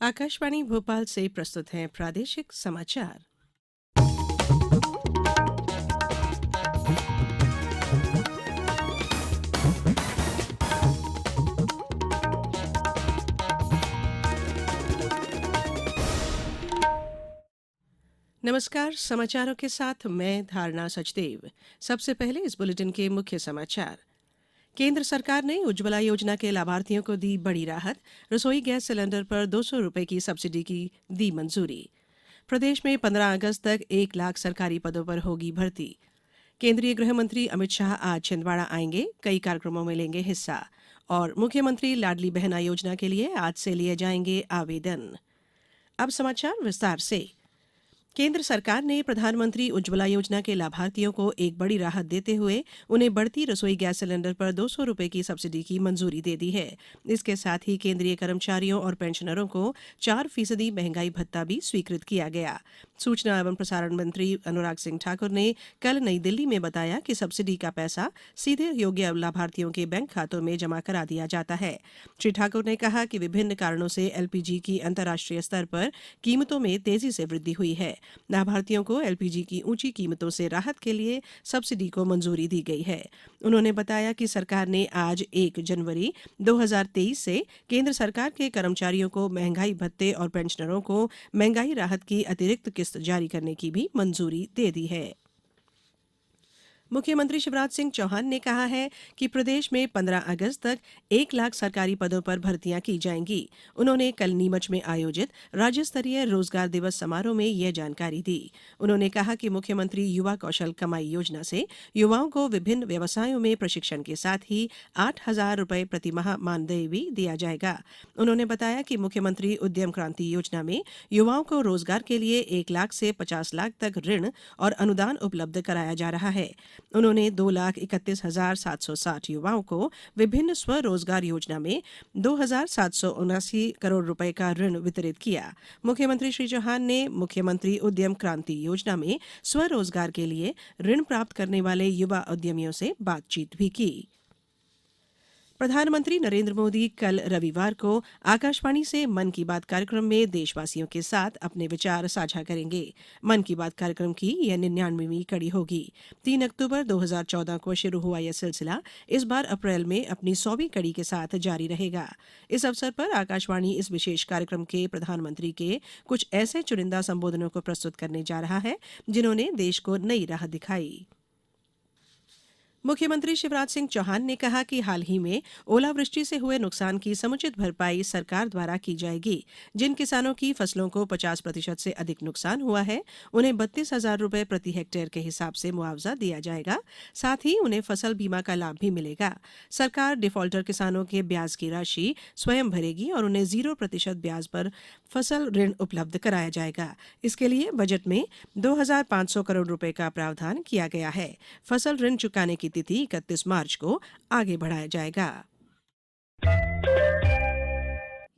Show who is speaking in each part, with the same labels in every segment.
Speaker 1: आकाशवाणी भोपाल से प्रस्तुत हैं प्रादेशिक समाचार। नमस्कार, समाचारों के साथ मैं धारणा सचदेव। सबसे पहले इस बुलेटिन के मुख्य समाचार। केंद्र सरकार ने उज्ज्वला योजना के लाभार्थियों को दी बड़ी राहत। रसोई गैस सिलेंडर पर 200 रुपए की सब्सिडी की दी मंजूरी। प्रदेश में 15 अगस्त तक 1 लाख सरकारी पदों पर होगी भर्ती। केंद्रीय गृह मंत्री अमित शाह आज छिंदवाड़ा आएंगे, कई कार्यक्रमों में लेंगे हिस्सा। और मुख्यमंत्री लाडली बहना योजना के लिए आज से लिए जाएंगे आवेदन। अब समाचार विस्तार से। केंद्र सरकार ने प्रधानमंत्री उज्ज्वला योजना के लाभार्थियों को एक बड़ी राहत देते हुए उन्हें बढ़ती रसोई गैस सिलेंडर पर 200 रुपए की सब्सिडी की मंजूरी दे दी है। इसके साथ ही केंद्रीय कर्मचारियों और पेंशनरों को 4% महंगाई भत्ता भी स्वीकृत किया गया। सूचना एवं प्रसारण मंत्री अनुराग सिंह ठाकुर ने कल नई दिल्ली में बताया कि सब्सिडी का पैसा सीधे योग्य लाभार्थियों के बैंक खातों में जमा करा दिया जाता है। श्री ठाकुर ने कहा कि विभिन्न कारणों से एलपीजी की अंतर्राष्ट्रीय स्तर पर कीमतों में तेजी से वृद्धि हुई है। लाभार्थियों को एलपीजी की ऊंची कीमतों से राहत के लिए सब्सिडी को मंजूरी दी गई है। उन्होंने बताया कि सरकार ने आज 1 जनवरी 2023 से केंद्र सरकार के कर्मचारियों को महंगाई भत्ते और पेंशनरों को महंगाई राहत की अतिरिक्त किस्त जारी करने की भी मंजूरी दे दी है। मुख्यमंत्री शिवराज सिंह चौहान ने कहा है कि प्रदेश में 15 अगस्त तक 1 लाख सरकारी पदों पर भर्तियां की जाएंगी। उन्होंने कल नीमच में आयोजित राज्य स्तरीय रोजगार दिवस समारोह में यह जानकारी दी। उन्होंने कहा कि मुख्यमंत्री युवा कौशल कमाई योजना से युवाओं को विभिन्न व्यवसायों में प्रशिक्षण के साथ ही 8,000 रुपए प्रति माह मानदेय भी दिया जाएगा। उन्होंने बताया कि मुख्यमंत्री उद्यम क्रांति योजना में युवाओं को रोजगार के लिए 1 लाख से 50 लाख तक ऋण और अनुदान उपलब्ध कराया जा रहा है। उन्होंने 2,31,760 युवाओं को विभिन्न स्वरोजगार योजना में 2,779 करोड़ रुपए का ऋण वितरित किया। मुख्यमंत्री श्री चौहान ने मुख्यमंत्री उद्यम क्रांति योजना में स्वरोजगार के लिए ऋण प्राप्त करने वाले युवा उद्यमियों से बातचीत भी की। प्रधानमंत्री नरेंद्र मोदी कल रविवार को आकाशवाणी से मन की बात कार्यक्रम में देशवासियों के साथ अपने विचार साझा करेंगे। मन की बात कार्यक्रम की यह 99वीं कड़ी होगी। 3 अक्टूबर 2014 को शुरू हुआ यह सिलसिला इस बार अप्रैल में अपनी 100वीं कड़ी के साथ जारी रहेगा। इस अवसर पर आकाशवाणी इस विशेष कार्यक्रम के प्रधानमंत्री के कुछ ऐसे चुनिंदा संबोधनों को प्रस्तुत करने जा रहा है जिन्होंने देश को नई राह दिखाई। मुख्यमंत्री शिवराज सिंह चौहान ने कहा कि हाल ही में ओलावृष्टि से हुए नुकसान की समुचित भरपाई सरकार द्वारा की जाएगी। जिन किसानों की फसलों को 50% से अधिक नुकसान हुआ है उन्हें 32,000 रुपए प्रति हेक्टेयर के हिसाब से मुआवजा दिया जाएगा। साथ ही उन्हें फसल बीमा का लाभ भी मिलेगा। सरकार डिफॉल्टर किसानों के ब्याज की राशि स्वयं भरेगी और उन्हें 0% ब्याज पर फसल ऋण उपलब्ध कराया जाएगा। इसके लिए बजट में 2,500 करोड़ रुपए का प्रावधान किया गया है। फसल ऋण चुकाने की तिथि 31 मार्च को आगे बढ़ाया जाएगा।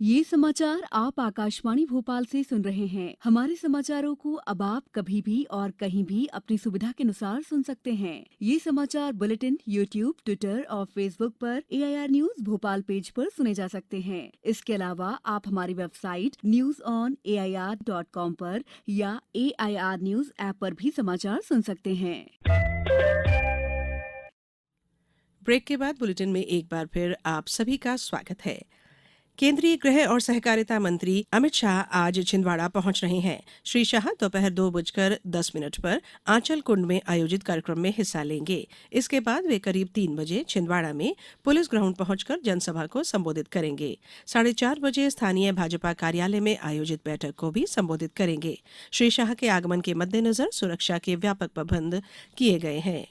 Speaker 2: ये समाचार आप आकाशवाणी भोपाल से सुन रहे हैं। हमारे समाचारों को अब आप कभी भी और कहीं भी अपनी सुविधा के अनुसार सुन सकते हैं। ये समाचार बुलेटिन यूट्यूब, ट्विटर और फेसबुक पर AIR न्यूज भोपाल पेज पर सुने जा सकते हैं। इसके अलावा आप हमारी वेबसाइट newsonair.com पर या AIR न्यूज ऐप पर भी समाचार सुन सकते हैं।
Speaker 1: ब्रेक के बाद बुलेटिन में एक बार फिर आप सभी का स्वागत है। केंद्रीय गृह और सहकारिता मंत्री अमित शाह आज छिंदवाड़ा पहुंच रहे हैं। श्री शाह दोपहर 2:10 पर आंचल कुंड में आयोजित कार्यक्रम में हिस्सा लेंगे। इसके बाद वे करीब 3 बजे छिंदवाड़ा में पुलिस ग्राउंड पहुंचकर जनसभा को संबोधित करेंगे। 4:30 बजे स्थानीय भाजपा कार्यालय में आयोजित बैठक को भी संबोधित करेंगे। श्री शाह के आगमन के मद्देनजर सुरक्षा के व्यापक प्रबंध किए गए हैं।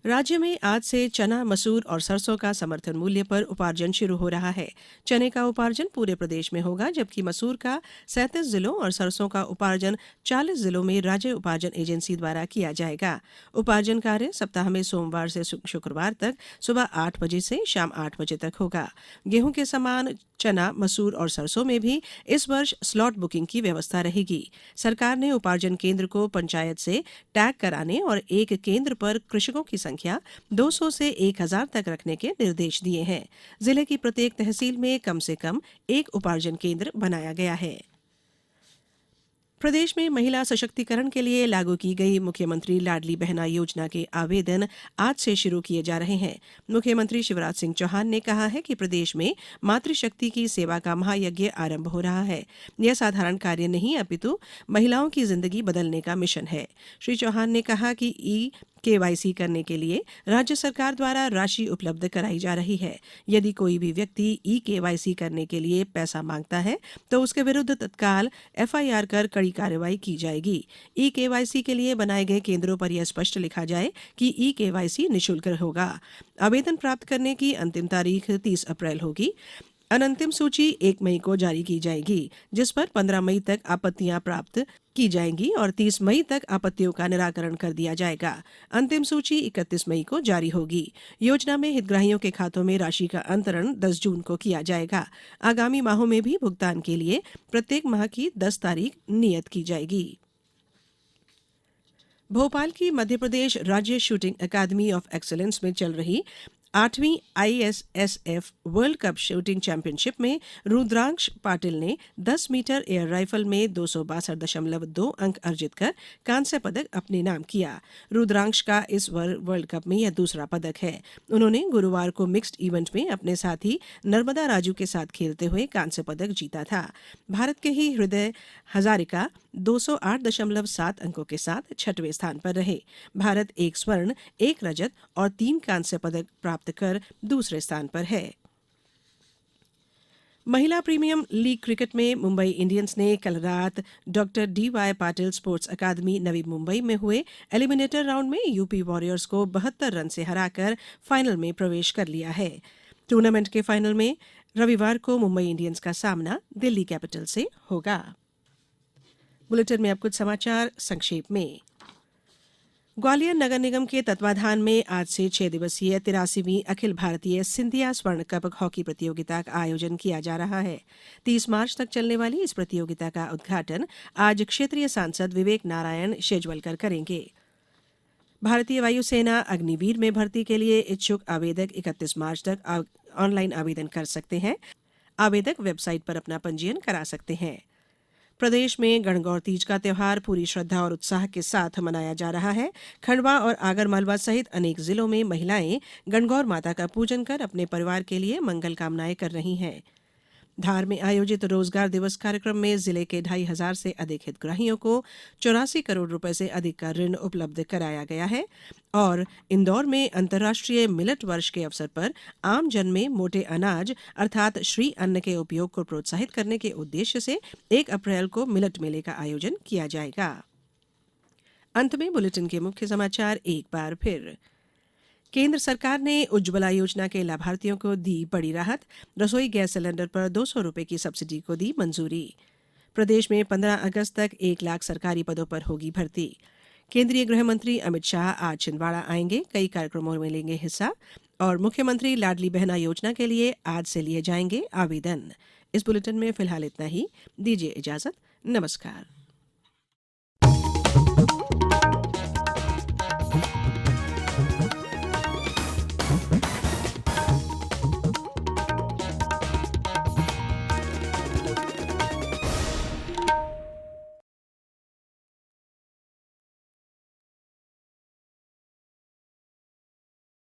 Speaker 1: राज्य में आज से चना, मसूर और सरसों का समर्थन मूल्य पर उपार्जन शुरू हो रहा है। चने का उपार्जन पूरे प्रदेश में होगा, जबकि मसूर का 37 जिलों और सरसों का उपार्जन 40 जिलों में राज्य उपार्जन एजेंसी द्वारा किया जाएगा। उपार्जन कार्य सप्ताह में सोमवार से शुक्रवार तक सुबह 8 बजे से शाम 8 बजे तक होगा। गेहूं के समान चना, मसूर और सरसों में भी इस वर्ष स्लॉट बुकिंग की व्यवस्था रहेगी। सरकार ने उपार्जन केंद्र को पंचायत से टैग कराने और एक केंद्र पर कृषकों की संख्या 200 से 1000 तक रखने के निर्देश दिए हैं। जिले की प्रत्येक तहसील में कम से कम एक उपार्जन केंद्र बनाया गया है। प्रदेश में महिला सशक्तिकरण के लिए लागू की गई मुख्यमंत्री लाडली बहना योजना के आवेदन आज से शुरू किए जा रहे हैं। मुख्यमंत्री शिवराज सिंह चौहान ने कहा है कि प्रदेश में मातृशक्ति की सेवा का महायज्ञ आरंभ हो रहा है। यह साधारण कार्य नहीं अपितु महिलाओं की जिंदगी बदलने का मिशन है। श्री चौहान ने कहा कि KYC करने के लिए राज्य सरकार द्वारा राशि उपलब्ध कराई जा रही है। यदि कोई भी व्यक्ति KYC करने के लिए पैसा मांगता है तो उसके विरुद्ध तत्काल FIR कर कड़ी कार्रवाई की जाएगी। KYC के लिए बनाए गए केंद्रों पर यह स्पष्ट लिखा जाए कि KYC निःशुल्क होगा। आवेदन प्राप्त करने की अंतिम तारीख 30 अप्रैल होगी। अनंतिम सूची 1 मई को जारी की जाएगी, जिस पर 15 मई तक आपत्तियां प्राप्त की जाएंगी और 30 मई तक आपत्तियों का निराकरण कर दिया जाएगा। अंतिम सूची 31 मई को जारी होगी। योजना में हितग्राहियों के खातों में राशि का अंतरण 10 जून को किया जाएगा। आगामी माहों में भी भुगतान के लिए प्रत्येक माह की 10 तारीख नियत की जाएगी। भोपाल की मध्य प्रदेश राज्य शूटिंग अकादमी ऑफ एक्सीलेंस में चल रही 8वीं ISSF world cup shooting championship में रुद्रांश पाटिल ने 10 मीटर एयर राइफल में 262.2 अंक अर्जित कर कांस्य पदक अपने नाम किया। रुद्रांश का इस वर्ल्ड कप में यह दूसरा पदक है। उन्होंने गुरुवार को मिक्स्ड इवेंट में अपने साथी नर्मदा राजू के साथ खेलते हुए कांस्य पदक जीता था। भारत के ही हृदय हजारिका 208.7 अंकों के साथ 6वें स्थान पर रहे। भारत 1 स्वर्ण, 1 रजत और 3 कांस्य पदक प्राप्त कर दूसरे स्थान पर है। महिला प्रीमियम लीग क्रिकेट में मुंबई इंडियंस ने कल रात doctor DY Patil sports academy Navi Mumbai में हुए एलिमिनेटर राउंड में यूपी वॉरियर्स को 72 रन से हराकर फाइनल में प्रवेश कर लिया है। टूर्नामेंट के फाइनल में रविवार को मुंबई इंडियंस का सामना दिल्ली कैपिटल से होगा। बुलेटिन में अब कुछ समाचार संक्षेप में। ग्वालियर नगर निगम के तत्वाधान में आज से 6 दिवसीय 83वीं अखिल भारतीय सिंधिया स्वर्ण कप हॉकी प्रतियोगिता का आयोजन किया जा रहा है। 30 मार्च तक चलने वाली इस प्रतियोगिता का उद्घाटन आज क्षेत्रीय सांसद विवेक नारायण शेजवलकर करेंगे। भारतीय वायुसेना अग्निवीर में भर्ती के लिए इच्छुक आवेदक 31 मार्च तक ऑनलाइन आवेदन कर सकते हैं। आवेदक वेबसाइट पर अपना पंजीयन करा सकते हैं। प्रदेश में गणगौर तीज का त्यौहार पूरी श्रद्धा और उत्साह के साथ मनाया जा रहा है। खंडवा और आगरमालवा सहित अनेक जिलों में महिलाएं गणगौर माता का पूजन कर अपने परिवार के लिए मंगल कामनाएं कर रही हैं। धार में आयोजित रोजगार दिवस कार्यक्रम में जिले के 2,500 से अधिक हितग्राहियों को 84 करोड़ रुपए से अधिक का ऋण उपलब्ध कराया गया है। और इंदौर में अंतर्राष्ट्रीय मिलेट वर्ष के अवसर पर आम जन में मोटे अनाज अर्थात श्री अन्न के उपयोग को प्रोत्साहित करने के उद्देश्य से 1 अप्रैल को मिलेट मेले का आयोजन किया जाएगा। अंत में बुलेटिन के मुख्य समाचार एक बार फिर। केंद्र सरकार ने उज्ज्वला योजना के लाभार्थियों को दी बड़ी राहत। रसोई गैस सिलेंडर पर 200 रुपए की सब्सिडी को दी मंजूरी। प्रदेश में 15 अगस्त तक 1 लाख सरकारी पदों पर होगी भर्ती। केंद्रीय गृह मंत्री अमित शाह आज छिंदवाड़ा आएंगे, कई कार्यक्रमों में लेंगे हिस्सा। और मुख्यमंत्री लाडली बहना योजना के लिए आज से लिए जाएंगे आवेदन। इस बुलेटिन में फिलहाल इतना ही। दीजिए इजाजत। नमस्कार।